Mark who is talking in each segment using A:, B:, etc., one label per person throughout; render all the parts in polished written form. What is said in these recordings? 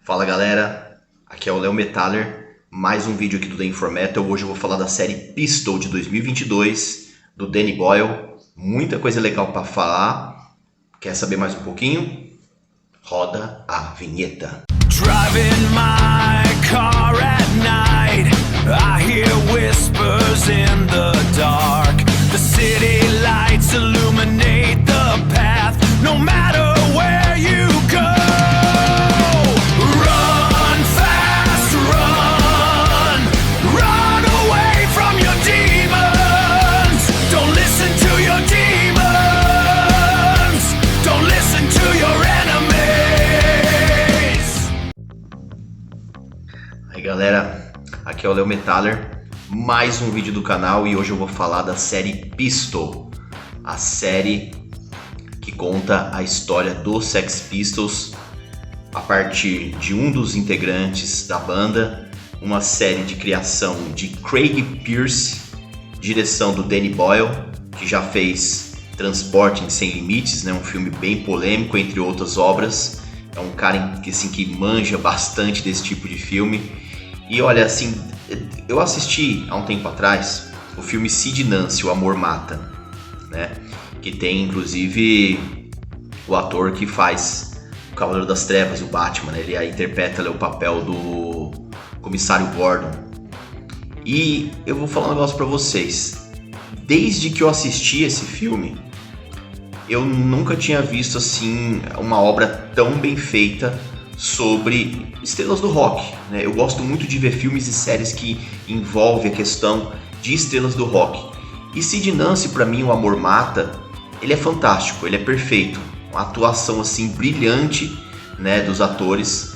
A: Fala galera, aqui é o Léo Metaller, mais um vídeo aqui do The Informetal. Hoje eu vou falar da série Pistol de 2022, do Danny Boyle. Muita coisa legal para falar. Quer saber mais um pouquinho? Roda a vinheta.
B: Driving my car at night, I hear whispers in the dark. The city lights illuminate the path, no matter where you go. Run fast, run away from your demons. Don't listen to your demons, don't listen to your enemies.
A: Aí galera, aqui é o Léo Metaller, mais um vídeo do canal e hoje eu vou falar da série Pistol, a série que conta a história dos Sex Pistols a partir de um dos integrantes da banda, uma série de criação de Craig Pearce, direção do Danny Boyle, que já fez Transporting Sem Limites, né, um filme bem polêmico, entre outras obras. É um cara que manja bastante desse tipo de filme. E olha, assim, eu assisti há um tempo atrás o filme Sid e Nancy, O Amor Mata, né? Que tem inclusive o ator que faz o Cavaleiro das Trevas, o Batman, né? Ele interpreta o papel do comissário Gordon. E eu vou falar um negócio pra vocês. Desde que eu assisti esse filme, eu nunca tinha visto assim uma obra tão bem feita sobre estrelas do rock, né? Eu gosto muito de ver filmes e séries que envolvem a questão de estrelas do rock. E Sid e Nancy, pra mim, O Amor Mata, ele é fantástico, ele é perfeito. Uma atuação assim brilhante, né, dos atores,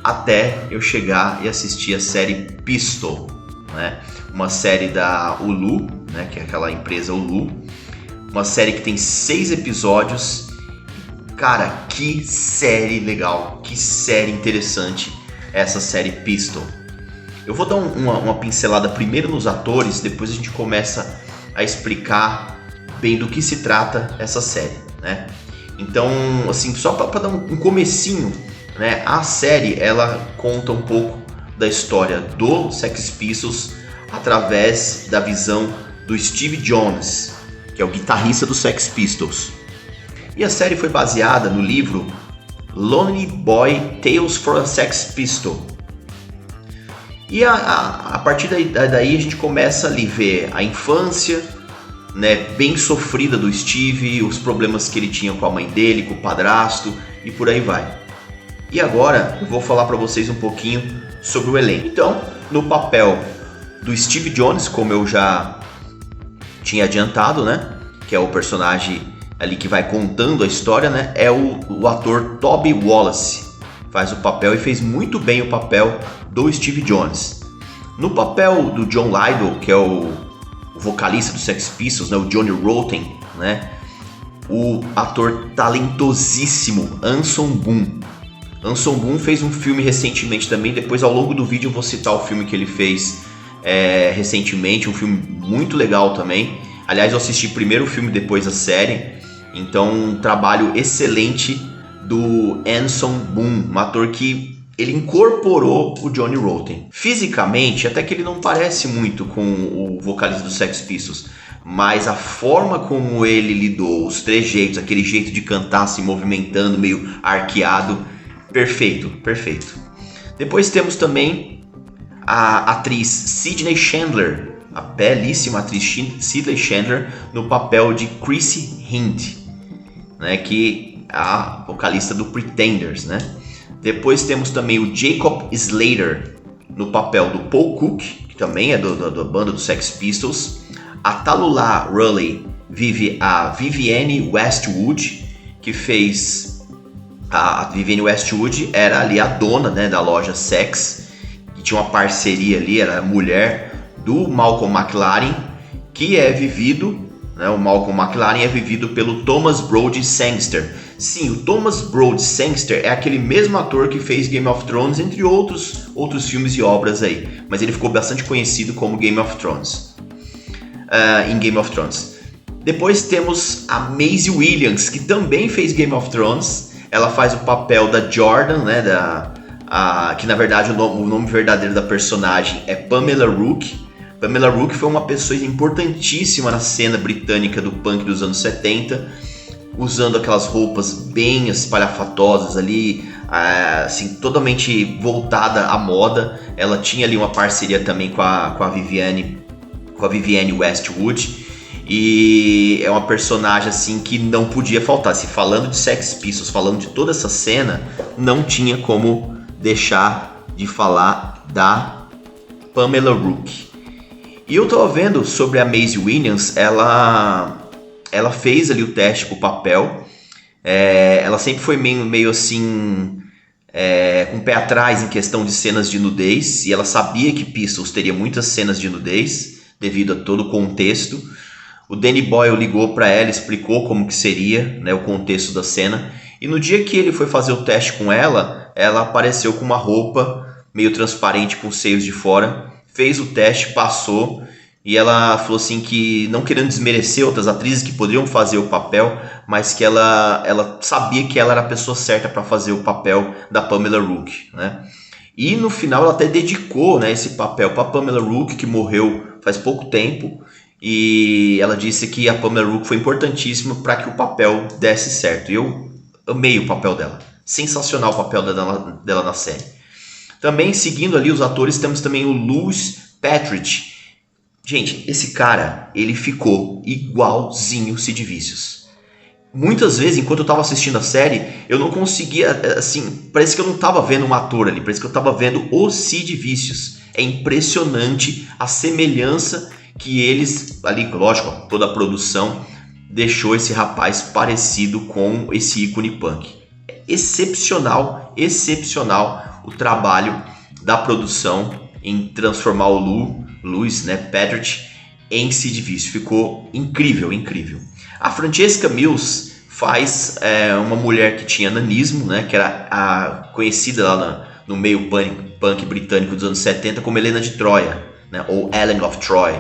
A: até eu chegar e assistir a série Pistol, né? Uma série da Hulu, né, que é aquela empresa Hulu. Uma série que tem 6 episódios. Cara, que série legal, que série interessante essa série Pistol. Eu vou dar uma pincelada primeiro nos atores, depois a gente começa a explicar bem do que se trata essa série, né? Então, assim, só para dar um comecinho, né? A série, ela conta um pouco da história do Sex Pistols através da visão do Steve Jones, que é o guitarrista do Sex Pistols. E a série foi baseada no livro Lonely Boy Tales for a Sex Pistol. E a partir daí a gente começa ali a ver a infância, né, bem sofrida do Steve, os problemas que ele tinha com a mãe dele, com o padrasto e por aí vai. E agora eu vou falar para vocês um pouquinho sobre o elenco. Então, no papel do Steve Jones, como eu já tinha adiantado, né, que é o personagem ali que vai contando a história, né, é o ator Toby Wallace. Faz o papel e fez muito bem o papel do Steve Jones. No papel do John Lydon, que é o vocalista do Sex Pistols, né, o Johnny Rotten, né, o ator talentosíssimo Anson Boone. Anson Boone fez um filme recentemente também, depois ao longo do vídeo eu vou citar o filme que ele fez recentemente, um filme muito legal também. Aliás, eu assisti primeiro o filme, depois a série. Então, um trabalho excelente do Anson Boone, um ator que ele incorporou o Johnny Rotten. Fisicamente, até que ele não parece muito com o vocalista do Sex Pistols, mas a forma como ele lidou, os trejeitos, aquele jeito de cantar se movimentando, meio arqueado, perfeito, perfeito. Depois temos também a atriz Sydney Chandler, a belíssima atriz Sydney Chandler, no papel de Chrissy Hynde, né, que é a vocalista do Pretenders, né? Depois temos também o Jacob Slater no papel do Paul Cook, que também é da banda do Sex Pistols. A Tallulah Raleigh vive a Vivienne Westwood, que fez a Vivienne Westwood era ali a dona, né, da loja Sex, que tinha uma parceria ali, era a mulher do Malcolm McLaren, que é vivido, né, o Malcolm McLaren é vivido pelo Thomas Brody Sangster. Sim, o Thomas Brody Sangster é aquele mesmo ator que fez Game of Thrones, entre outros filmes e obras aí, mas ele ficou bastante conhecido como Game of Thrones, em Game of Thrones. Depois temos a Maisie Williams, que também fez Game of Thrones. Ela faz o papel da Jordan, né, que na verdade o nome verdadeiro da personagem é Pamela Rook. Pamela Rook foi uma pessoa importantíssima na cena britânica do punk dos anos 70, usando aquelas roupas bem espalhafatosas ali, assim, totalmente voltada à moda. Ela tinha ali uma parceria também com a Vivienne Westwood, e é uma personagem assim que não podia faltar. Se falando de Sex Pistols, falando de toda essa cena, não tinha como deixar de falar da Pamela Rook. E eu tava vendo sobre a Maisie Williams, ela fez ali o teste pro papel. Ela sempre foi meio assim, com o pé atrás em questão de cenas de nudez, e ela sabia que Pistols teria muitas cenas de nudez devido a todo o contexto. O Danny Boyle ligou para ela, explicou como que seria, né, o contexto da cena, e no dia que ele foi fazer o teste com ela apareceu com uma roupa meio transparente com os seios de fora. Fez o teste, passou, e ela falou assim que, não querendo desmerecer outras atrizes que poderiam fazer o papel, mas que ela sabia que ela era a pessoa certa para fazer o papel da Pamela Rook, né? E no final ela até dedicou, né, esse papel para Pamela Rook, que morreu faz pouco tempo, e ela disse que a Pamela Rook foi importantíssima para que o papel desse certo. E eu amei o papel dela, sensacional o papel dela na série. Também, seguindo ali os atores, temos também o Louis Patrick. Gente, esse cara, ele ficou igualzinho Sid Vicious. Muitas vezes, enquanto eu estava assistindo a série, eu não conseguia, assim, parece que eu não estava vendo um ator ali, parece que eu estava vendo o Sid Vicious. É impressionante a semelhança que eles, ali, lógico, toda a produção deixou esse rapaz parecido com esse ícone punk. É excepcional o trabalho da produção em transformar o Louis, né, Patrick, em Sid Vicious. Ficou incrível. A Francesca Mills faz uma mulher que tinha nanismo, né, que era conhecida lá no meio punk britânico dos anos 70 como Helena de Troia, né, ou Ellen of Troy.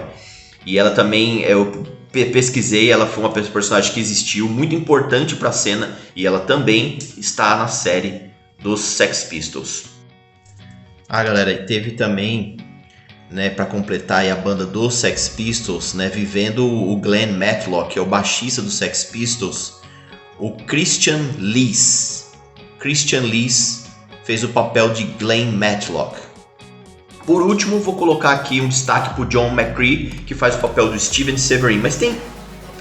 A: E ela também, eu pesquisei, ela foi uma personagem que existiu, muito importante para a cena, e ela também está na série dos Sex Pistols. Galera, teve também, né, para completar aí a banda dos Sex Pistols, né, vivendo o Glenn Matlock, que é o baixista dos Sex Pistols, o Christian Lees. Christian Lees fez o papel de Glenn Matlock. Por último, vou colocar aqui um destaque para o John McCree, que faz o papel do Steven Severin. Mas tem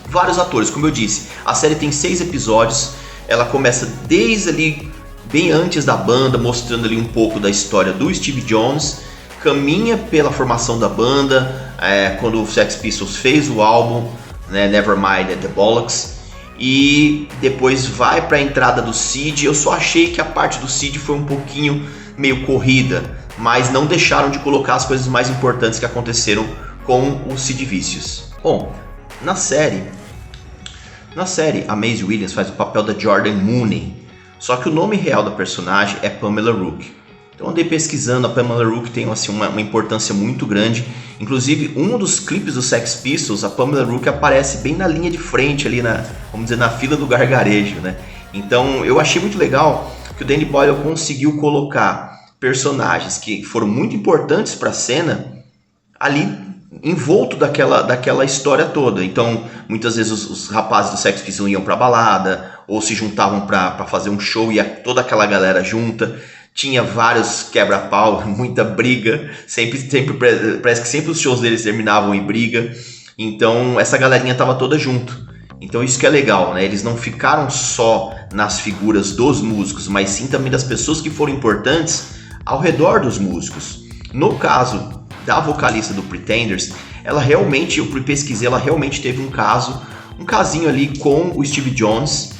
A: vários atores, como eu disse. A série tem 6 episódios, ela começa desde ali bem antes da banda, mostrando ali um pouco da história do Steve Jones, caminha pela formação da banda, quando o Sex Pistols fez o álbum, né, Nevermind the Bollocks, e depois vai para a entrada do Sid. Eu só achei que a parte do Sid foi um pouquinho meio corrida, mas não deixaram de colocar as coisas mais importantes que aconteceram com o Sid Vicious. Bom, na série a Maisie Williams faz o papel da Jordan Mooney. Só que o nome real da personagem é Pamela Rook. Então andei pesquisando, a Pamela Rook tem assim, uma importância muito grande. Inclusive, um dos clipes do Sex Pistols, a Pamela Rook aparece bem na linha de frente, ali na fila do gargarejo, né? Então eu achei muito legal que o Danny Boyle conseguiu colocar personagens que foram muito importantes para a cena ali envolto daquela história toda. Então, muitas vezes os rapazes do Sex Pistols iam pra balada, ou se juntavam pra fazer um show, e toda aquela galera junta. Tinha vários quebra-pau, muita briga, parece que sempre os shows deles terminavam em briga. Então, essa galerinha tava toda junto. Então, isso que é legal, né? Eles não ficaram só nas figuras dos músicos, mas sim também das pessoas que foram importantes ao redor dos músicos. No caso da vocalista do Pretenders, ela realmente, eu pesquisei, ela realmente teve um casinho ali com o Steve Jones,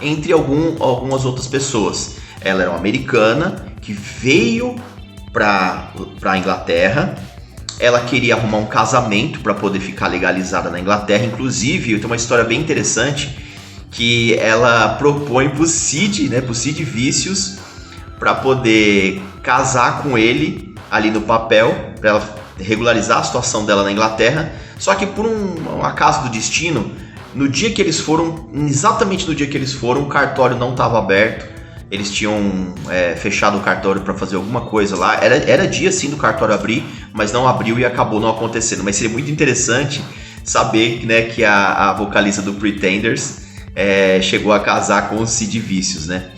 A: entre algumas outras pessoas. Ela era uma americana que veio para a Inglaterra. Ela queria arrumar um casamento para poder ficar legalizada na Inglaterra. Inclusive, tem uma história bem interessante que ela propõe pro Sid Vicious, para poder casar com ele ali no papel, para ela regularizar a situação dela na Inglaterra. Só que por um acaso do destino, exatamente no dia que eles foram, o cartório não estava aberto. Eles tinham fechado o cartório para fazer alguma coisa lá. Era dia sim do cartório abrir, mas não abriu e acabou não acontecendo. Mas seria muito interessante saber, né, que a vocalista do Pretenders chegou a casar com o Sid Vicious, né?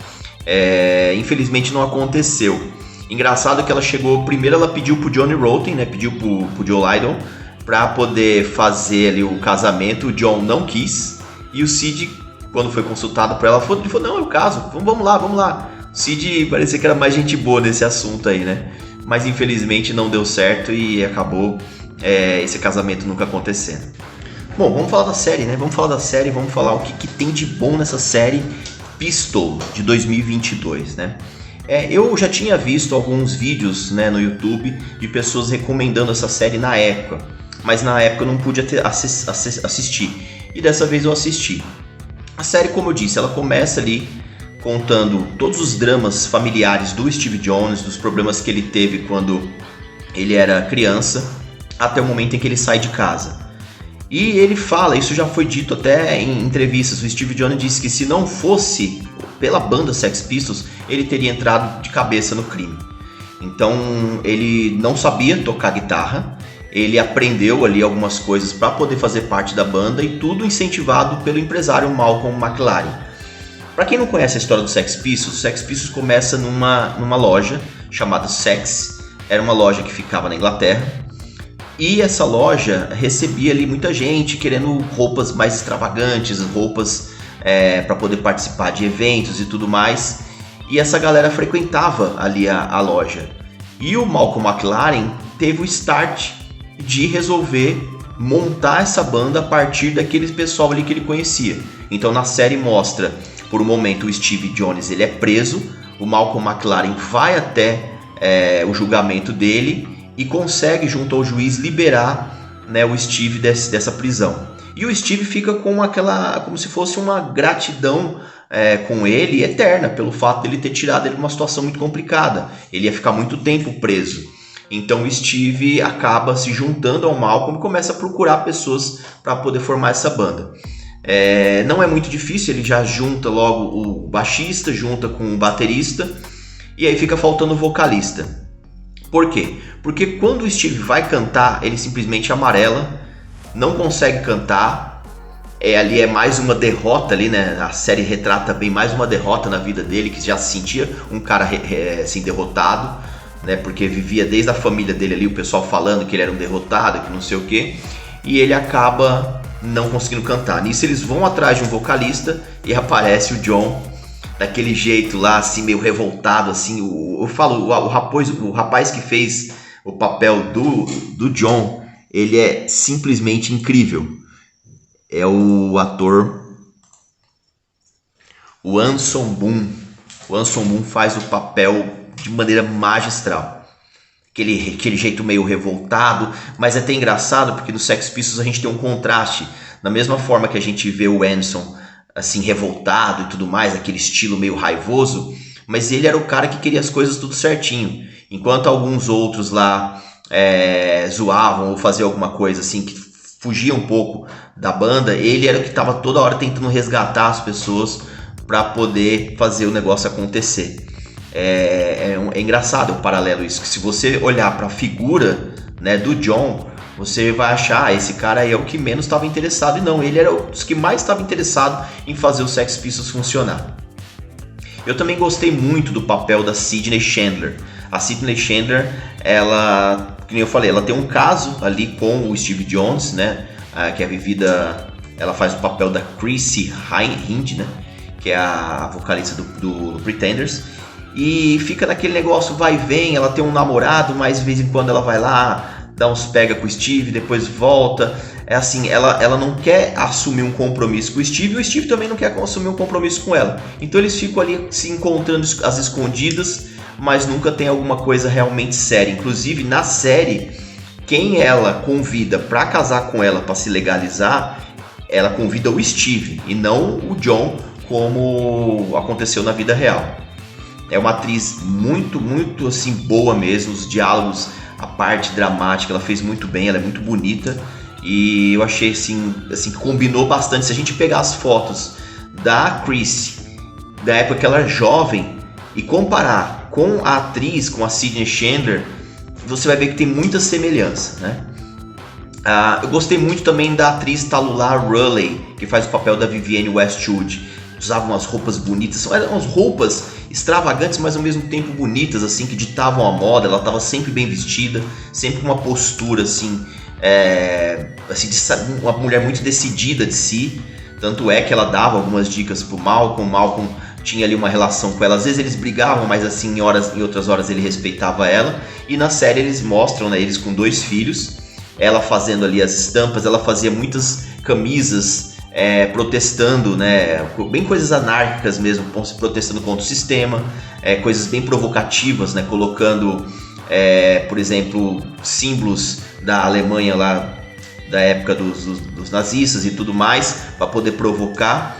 A: Infelizmente não aconteceu. Engraçado que ela chegou, primeiro ela pediu pro Johnny Rotten, né? Pediu pro Joe Lydon para poder fazer ali o casamento. O John não quis e o Sid, quando foi consultado por ela, ele falou, não, eu caso, vamos lá. O Sid parecia que era mais gente boa nesse assunto aí, né? Mas infelizmente não deu certo e acabou esse casamento nunca acontecendo. Bom, vamos falar da série, né? Vamos falar o que tem de bom nessa série Pistol, de 2022, né? Eu já tinha visto alguns vídeos, né, no YouTube de pessoas recomendando essa série na época, mas na época eu não pude assistir, e dessa vez eu assisti. A série, como eu disse, ela começa ali contando todos os dramas familiares do Steve Jones, dos problemas que ele teve quando ele era criança, até o momento em que ele sai de casa. E ele fala, isso já foi dito até em entrevistas, o Steve Jones disse que se não fosse pela banda Sex Pistols, ele teria entrado de cabeça no crime. Então ele não sabia tocar guitarra, ele aprendeu ali algumas coisas para poder fazer parte da banda e tudo incentivado pelo empresário Malcolm McLaren. Para quem não conhece a história do Sex Pistols, o Sex Pistols começa numa loja chamada Sex, era uma loja que ficava na Inglaterra. E essa loja recebia ali muita gente querendo roupas mais extravagantes, roupas para poder participar de eventos e tudo mais. E essa galera frequentava ali a loja. E o Malcolm McLaren teve o start de resolver montar essa banda a partir daquele pessoal ali que ele conhecia. Então na série mostra, por um momento, o Steve Jones ele é preso, o Malcolm McLaren vai até o julgamento dele e consegue, junto ao juiz, liberar, né, o Steve dessa prisão. E o Steve fica com como se fosse uma gratidão com ele eterna, pelo fato de ele ter tirado ele de uma situação muito complicada. Ele ia ficar muito tempo preso. Então o Steve acaba se juntando ao Malcolm e começa a procurar pessoas para poder formar essa banda. Não é muito difícil, ele já junta logo o baixista, junta com o baterista, e aí fica faltando o vocalista. Por quê? Porque quando o Steve vai cantar, ele simplesmente amarela, não consegue cantar. Ali é mais uma derrota ali, né? A série retrata bem mais uma derrota na vida dele, que já se sentia um cara assim, derrotado, né? Porque vivia desde a família dele ali, o pessoal falando que ele era um derrotado, que não sei o quê. E ele acaba não conseguindo cantar. Nisso eles vão atrás de um vocalista e aparece o John, daquele jeito lá, assim, meio revoltado, assim. Eu falo, o rapaz que fez o papel do John, ele é simplesmente incrível. É o ator o Anson Boon. O Anson Boon faz o papel de maneira magistral. Aquele jeito meio revoltado, mas é até engraçado porque no Sex Pistols a gente tem um contraste. Da mesma forma que a gente vê o Anson assim, revoltado e tudo mais, aquele estilo meio raivoso, mas ele era o cara que queria as coisas tudo certinho. Enquanto alguns outros lá zoavam ou faziam alguma coisa assim que fugia um pouco da banda, ele era o que estava toda hora tentando resgatar as pessoas para poder fazer o negócio acontecer. É engraçado o paralelo isso, que se você olhar para a figura, né, do John, você vai achar, esse cara aí é o que menos estava interessado, e não, ele era um dos que mais estava interessado em fazer o Sex Pistols funcionar. Eu também gostei muito do papel da Sydney Chandler. A Sydney Chandler, ela, como eu falei, ela tem um caso ali com o Steve Jones, né, que é vivida, ela faz o papel da Chrissy Hind, né, que é a vocalista do Pretenders, e fica naquele negócio vai e vem. Ela tem um namorado, mas de vez em quando ela vai lá, dá uns pega com o Steve, depois volta. É assim, ela não quer assumir um compromisso com o Steve, e o Steve também não quer assumir um compromisso com ela. Então eles ficam ali se encontrando às escondidas, mas nunca tem alguma coisa realmente séria. Inclusive na série, quem ela convida para casar com ela, para se legalizar, ela convida o Steve e não o John, como aconteceu na vida real. É uma atriz muito, muito assim, boa mesmo. Os diálogos, a parte dramática, ela fez muito bem, ela é muito bonita. E eu achei assim que combinou bastante. Se a gente pegar as fotos da Chrissy, da época que ela era jovem, e comparar com a atriz, com a Sydney Chandler, você vai ver que tem muita semelhança, né? Eu gostei muito também da atriz Tallulah Raleigh, que faz o papel da Vivienne Westwood. Usava umas roupas bonitas, eram umas roupas extravagantes, mas ao mesmo tempo bonitas, assim, que ditavam a moda. Ela estava sempre bem vestida, sempre com uma postura, assim, uma mulher muito decidida de si. Tanto é que ela dava algumas dicas pro Malcolm. Malcolm tinha ali uma relação com ela. Às vezes eles brigavam, mas assim, em outras horas ele respeitava ela. E na série eles mostram, né, eles com 2 filhos, ela fazendo ali as estampas. Ela fazia muitas camisas protestando, né, bem coisas anárquicas mesmo, protestando contra o sistema, coisas bem provocativas, né, colocando, por exemplo, símbolos da Alemanha lá da época dos nazistas e tudo mais, para poder provocar.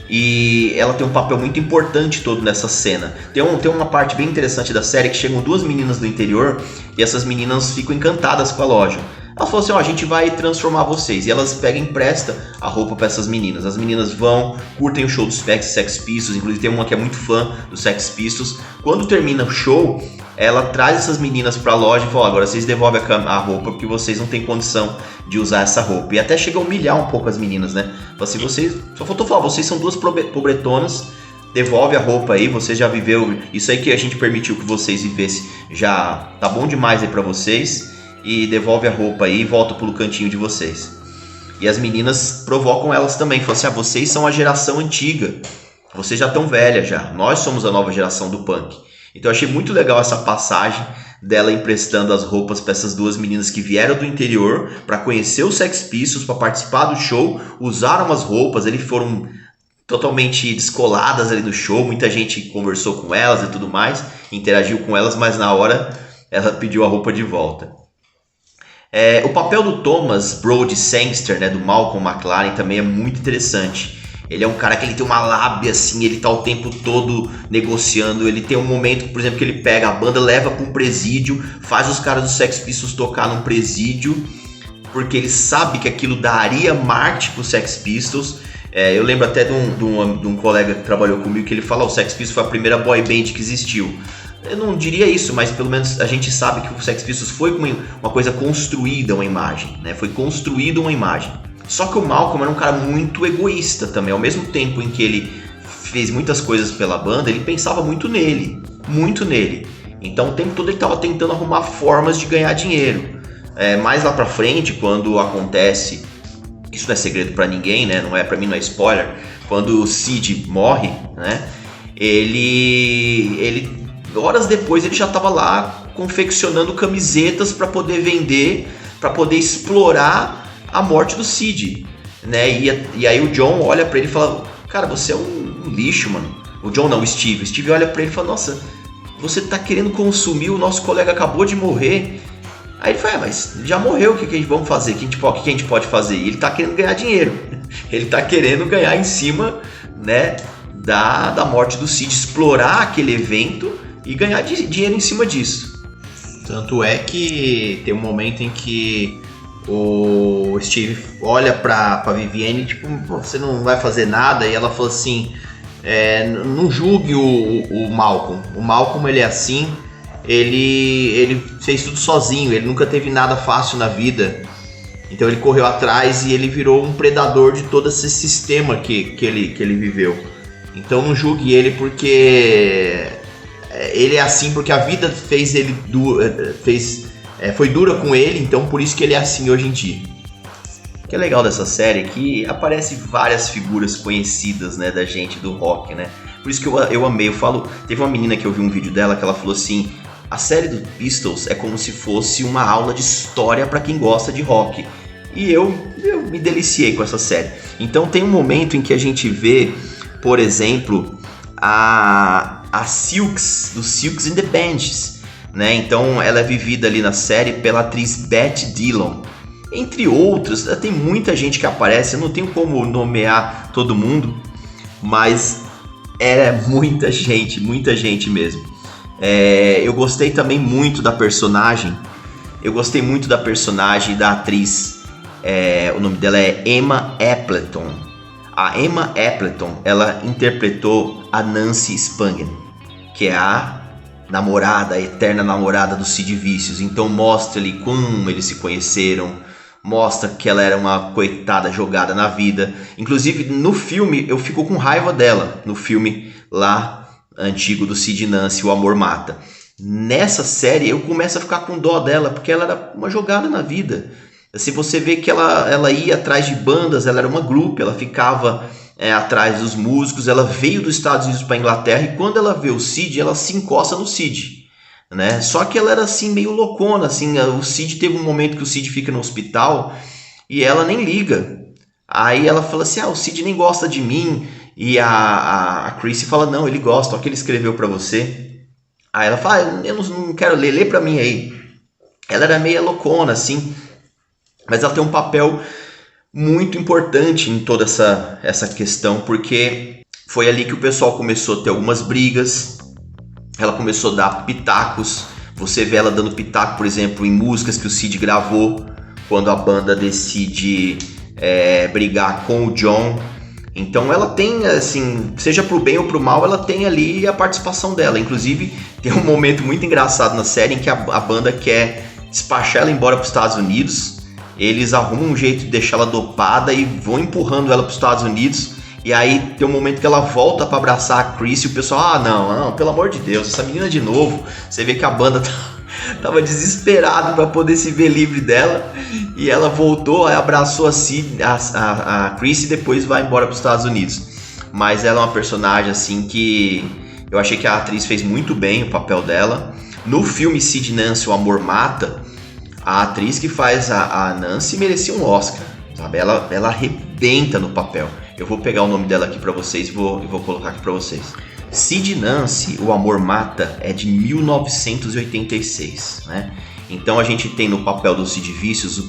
A: E ela tem um papel muito importante todo nessa cena. Tem uma parte bem interessante da série que chegam 2 meninas do interior e essas meninas ficam encantadas com a loja. Ela falou assim, a gente vai transformar vocês. E elas pegam e emprestam a roupa para essas meninas. As meninas vão, curtem o show dos Sex Pistols. Inclusive tem uma que é muito fã dos Sex Pistols. Quando termina o show, ela traz essas meninas para a loja e fala, agora vocês devolvem a roupa porque vocês não têm condição de usar essa roupa. E até chega a humilhar um pouco as meninas, né? Fala assim, só faltou falar, vocês são 2 pobretonas, devolve a roupa aí, você já viveu, isso aí que a gente permitiu que vocês vivessem, já tá bom demais aí para vocês. E devolve a roupa aí e volta pro cantinho de vocês. E as meninas provocam elas também. Falam assim, vocês são a geração antiga. Vocês já estão velhas já. Nós somos a nova geração do punk. Então eu achei muito legal essa passagem dela emprestando as roupas para essas 2 meninas que vieram do interior para conhecer os Sex Pistols, para participar do show. Usaram as roupas, eles foram totalmente descoladas ali no show. Muita gente conversou com elas e tudo mais, interagiu com elas, mas na hora ela pediu a roupa de volta. O papel do Thomas Brody Sangster, né, do Malcolm McLaren, também é muito interessante. Ele é um cara que ele tem uma lábia assim, ele tá o tempo todo negociando. Ele tem um momento, por exemplo, que ele pega a banda, leva para um presídio, faz os caras do Sex Pistols tocar num presídio, porque ele sabe que aquilo daria marketing pro Sex Pistols. Eu lembro até de um colega que trabalhou comigo que ele fala, o Sex Pistols foi a primeira boy band que existiu. Eu não diria isso, mas pelo menos a gente sabe que o Sex Pistols foi uma coisa construída, uma imagem, né? Foi construída uma imagem. Só que o Malcolm era um cara muito egoísta também. Ao mesmo tempo em que ele fez muitas coisas pela banda, ele pensava muito nele. Muito nele. Então o tempo todo ele estava tentando arrumar formas de ganhar dinheiro. Mais lá pra frente, quando acontece... Isso não é segredo pra ninguém, né? Pra mim não é spoiler. Quando o Sid morre, né? Ele horas depois ele já estava lá confeccionando camisetas para poder vender, para poder explorar a morte do Sid, né? E aí o John olha para ele e fala, cara, você é um lixo, mano. O John não, o Steve. O Steve olha para ele e fala, nossa, você tá querendo consumir, o nosso colega acabou de morrer. Aí ele fala, mas já morreu, o que a gente vamos fazer? O que a gente pode fazer? E ele tá querendo ganhar dinheiro. Ele tá querendo ganhar em cima, né, da morte do Sid, explorar aquele evento e ganhar dinheiro em cima disso. Tanto é que tem um momento em que o Steve olha pra Vivienne, tipo, você não vai fazer nada, e ela fala assim, não julgue o Malcolm. O Malcolm, ele é assim, ele fez tudo sozinho, ele nunca teve nada fácil na vida. Então ele correu atrás e ele virou um predador de todo esse sistema que ele viveu. Então não julgue ele, porque ele é assim porque a vida fez ele foi dura com ele, então por isso que ele é assim hoje em dia. O que é legal dessa série é que aparecem várias figuras conhecidas, né, da gente do rock, né? Por isso que eu amei. Teve uma menina que eu vi um vídeo dela que ela falou assim, a série do Pistols é como se fosse uma aula de história para quem gosta de rock. E eu me deliciei com essa série. Então tem um momento em que a gente vê, por exemplo, a Silks, do Silks and the Benchies, né? Então ela é vivida ali na série pela atriz Beth Dillon. Entre outros, tem muita gente que aparece, eu não tenho como nomear todo mundo, mas é muita gente mesmo. Eu gostei também muito da personagem, da atriz, o nome dela é Emma Appleton. A Emma Appleton, ela interpretou a Nancy Spungen, que é a namorada, a eterna namorada do Sid Vicious. Então mostra ali como eles se conheceram, mostra que ela era uma coitada jogada na vida. Inclusive no filme eu fico com raiva dela, no filme lá antigo do Sid e Nancy, O Amor Mata. Nessa série eu começo a ficar com dó dela, porque ela era uma jogada na vida. Se você vê que ela ia atrás de bandas, ela era uma grupo, ela ficava atrás dos músicos, ela veio dos Estados Unidos para a Inglaterra, e quando ela vê o Sid, ela se encosta no Sid, né? Só que ela era assim meio loucona, assim, o Sid teve um momento que o Sid fica no hospital e ela nem liga. Aí ela fala assim, o Sid nem gosta de mim, e a Chrissy fala, não, ele gosta, olha o que ele escreveu para você. Aí ela fala, eu não quero ler, lê pra mim aí. Ela era meio loucona, assim, mas ela tem um papel muito importante em toda essa questão, porque foi ali que o pessoal começou a ter algumas brigas, ela começou a dar pitacos. Você vê ela dando pitaco, por exemplo, em músicas que o Sid gravou, quando a banda decide brigar com o John. Então ela tem, assim, seja pro bem ou pro mal, ela tem ali a participação dela. Inclusive, tem um momento muito engraçado na série em que a banda quer despachar ela embora pros Estados Unidos. Eles arrumam um jeito de deixar ela dopada e vão empurrando ela pros Estados Unidos. E aí tem um momento que ela volta para abraçar a Chris e o pessoal, não, pelo amor de Deus, essa menina de novo. Você vê que a banda tava desesperada para poder se ver livre dela. E ela voltou, abraçou a Chris e depois vai embora para os Estados Unidos. Mas ela é uma personagem assim que eu achei que a atriz fez muito bem o papel dela. No filme Sid e Nancy, O Amor Mata, a atriz que faz a Nancy merecia um Oscar, sabe? Ela arrebenta no papel. Eu vou pegar o nome dela aqui para vocês e vou colocar aqui para vocês. Sid e Nancy, O Amor Mata, é de 1986, né? Então a gente tem no papel do Sid Vicious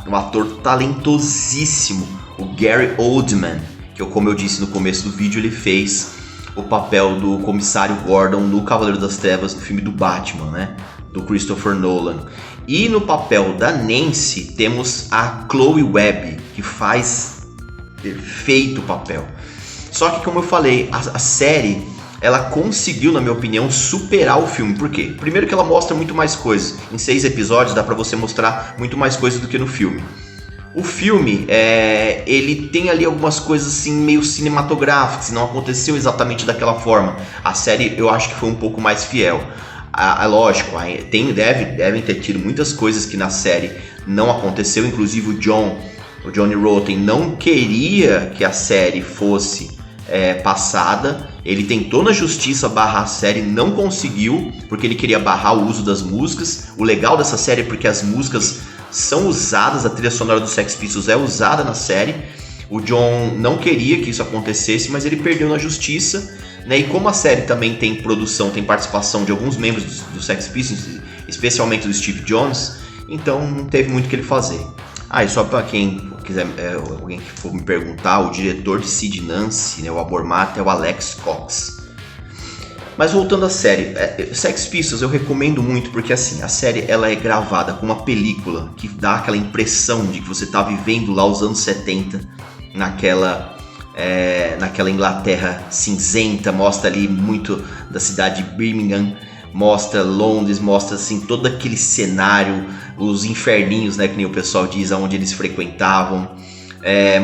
A: um ator talentosíssimo, o Gary Oldman, que como eu disse no começo do vídeo, ele fez o papel do comissário Gordon no Cavaleiro das Trevas, no filme do Batman, né? Do Christopher Nolan. E no papel da Nancy temos a Chloe Webb, que faz perfeito papel. Só que, como eu falei, a série, ela conseguiu, na minha opinião, superar o filme. Por quê? Primeiro que ela mostra muito mais coisas. Em 6 episódios dá pra você mostrar muito mais coisas do que no filme. O filme, ele tem ali algumas coisas assim meio cinematográficas, não aconteceu exatamente daquela forma. A série eu acho que foi um pouco mais fiel. Lógico, devem ter tido muitas coisas que na série não aconteceu. Inclusive o Johnny Rotten não queria que a série fosse passada. Ele tentou na justiça barrar a série, não conseguiu, porque ele queria barrar o uso das músicas. O legal dessa série é porque as músicas são usadas, a trilha sonora do Sex Pistols é usada na série. O John não queria que isso acontecesse, mas ele perdeu na justiça, né? E como a série também tem produção, tem participação de alguns membros do Sex Pistols, especialmente do Steve Jones, então não teve muito o que ele fazer. E só para quem quiser, alguém que for me perguntar, o diretor de Sid e Nancy, né, O Amor Mata, é o Alex Cox. Mas voltando à série, Sex Pistols eu recomendo muito porque assim, a série ela é gravada com uma película que dá aquela impressão de que você está vivendo lá os anos 70, naquela Inglaterra cinzenta, mostra ali muito da cidade de Birmingham, mostra Londres, mostra assim todo aquele cenário, os inferninhos, né, que nem o pessoal diz, aonde eles frequentavam.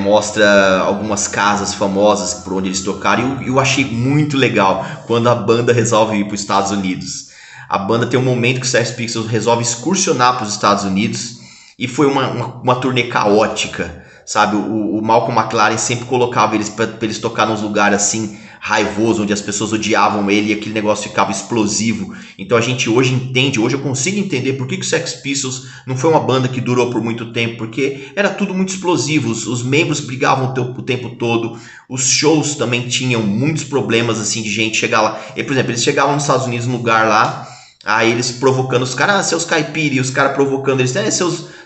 A: Mostra algumas casas famosas por onde eles tocaram, e eu achei muito legal quando a banda resolve ir para os Estados Unidos. A banda tem um momento que o Sex Pistols resolve excursionar para os Estados Unidos, e foi uma turnê caótica, sabe? O Malcolm McLaren sempre colocava eles para eles tocar nos lugares assim raivoso, onde as pessoas odiavam ele e aquele negócio ficava explosivo. Então a gente hoje eu consigo entender por que o Sex Pistols não foi uma banda que durou por muito tempo, porque era tudo muito explosivo, os membros brigavam o tempo todo, os shows também tinham muitos problemas assim de gente chegar lá. E, por exemplo, eles chegavam nos Estados Unidos num lugar lá, aí eles provocando os caras, seus caipira, e os caras provocando eles,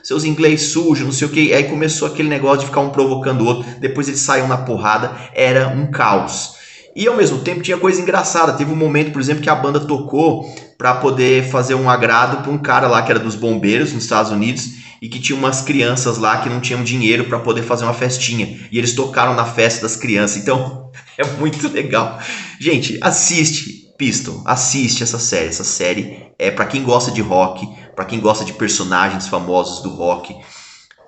A: seus inglês sujos, não sei o que. Aí começou aquele negócio de ficar um provocando o outro, depois eles saíam na porrada, era um caos. E ao mesmo tempo tinha coisa engraçada. Teve um momento, por exemplo, que a banda tocou para poder fazer um agrado para um cara lá que era dos bombeiros nos Estados Unidos e que tinha umas crianças lá que não tinham dinheiro para poder fazer uma festinha. E eles tocaram na festa das crianças. Então é muito legal. Gente, assiste. Pistol, assiste essa série. Essa série é para quem gosta de rock, para quem gosta de personagens famosos do rock,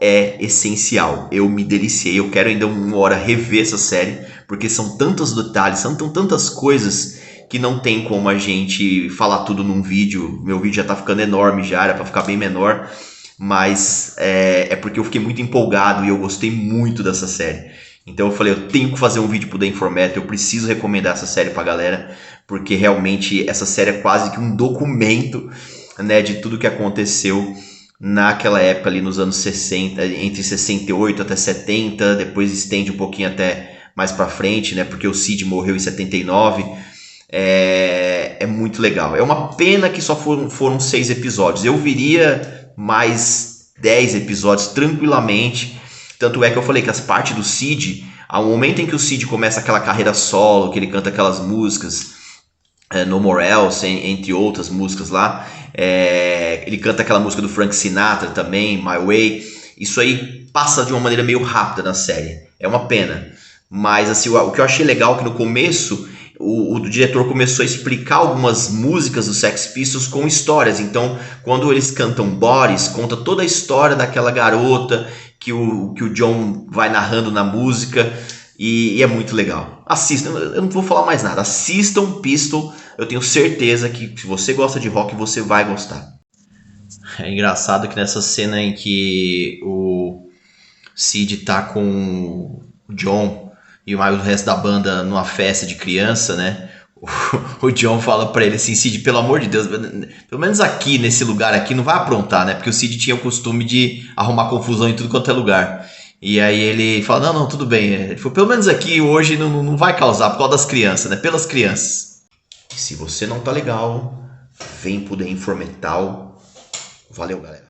A: é essencial. Eu me deliciei, eu quero ainda uma hora rever essa série, porque são tantos detalhes, são tantas coisas que não tem como a gente falar tudo num vídeo. Meu vídeo já tá ficando enorme já, era pra ficar bem menor, mas é porque eu fiquei muito empolgado e eu gostei muito dessa série. Então eu falei, eu tenho que fazer um vídeo pro The Informat, eu preciso recomendar essa série pra galera, porque realmente essa série é quase que um documento, né, de tudo que aconteceu naquela época ali nos anos 60, entre 68 até 70, depois estende um pouquinho até mais pra frente, né, porque o Sid morreu em 79. É muito legal. É uma pena que só foram 6 episódios. Eu viria mais 10 episódios tranquilamente. Tanto é que eu falei que as partes do Sid, ao momento em que o Sid começa aquela carreira solo, que ele canta aquelas músicas, No More Else, entre outras músicas lá, ele canta aquela música do Frank Sinatra também, My Way. Isso aí passa de uma maneira meio rápida na série. É uma pena. Mas assim, o que eu achei legal é que no começo o diretor começou a explicar algumas músicas do Sex Pistols com histórias. Então, quando eles cantam Bodies, conta toda a história daquela garota que o John vai narrando na música, e é muito legal. Assistam, eu não vou falar mais nada. Assistam Pistol, eu tenho certeza que se você gosta de rock, você vai gostar. É engraçado que nessa cena em que o Sid tá com o John e o resto da banda numa festa de criança, né? O John fala pra ele assim, Sid, pelo amor de Deus, pelo menos aqui, nesse lugar aqui, não vai aprontar, né? Porque o Sid tinha o costume de arrumar confusão em tudo quanto é lugar. E aí ele fala, não, tudo bem. Ele falou, pelo menos aqui hoje não vai causar, por causa das crianças, né? Pelas crianças. E se você não tá legal, vem pro The Informental. Valeu, galera.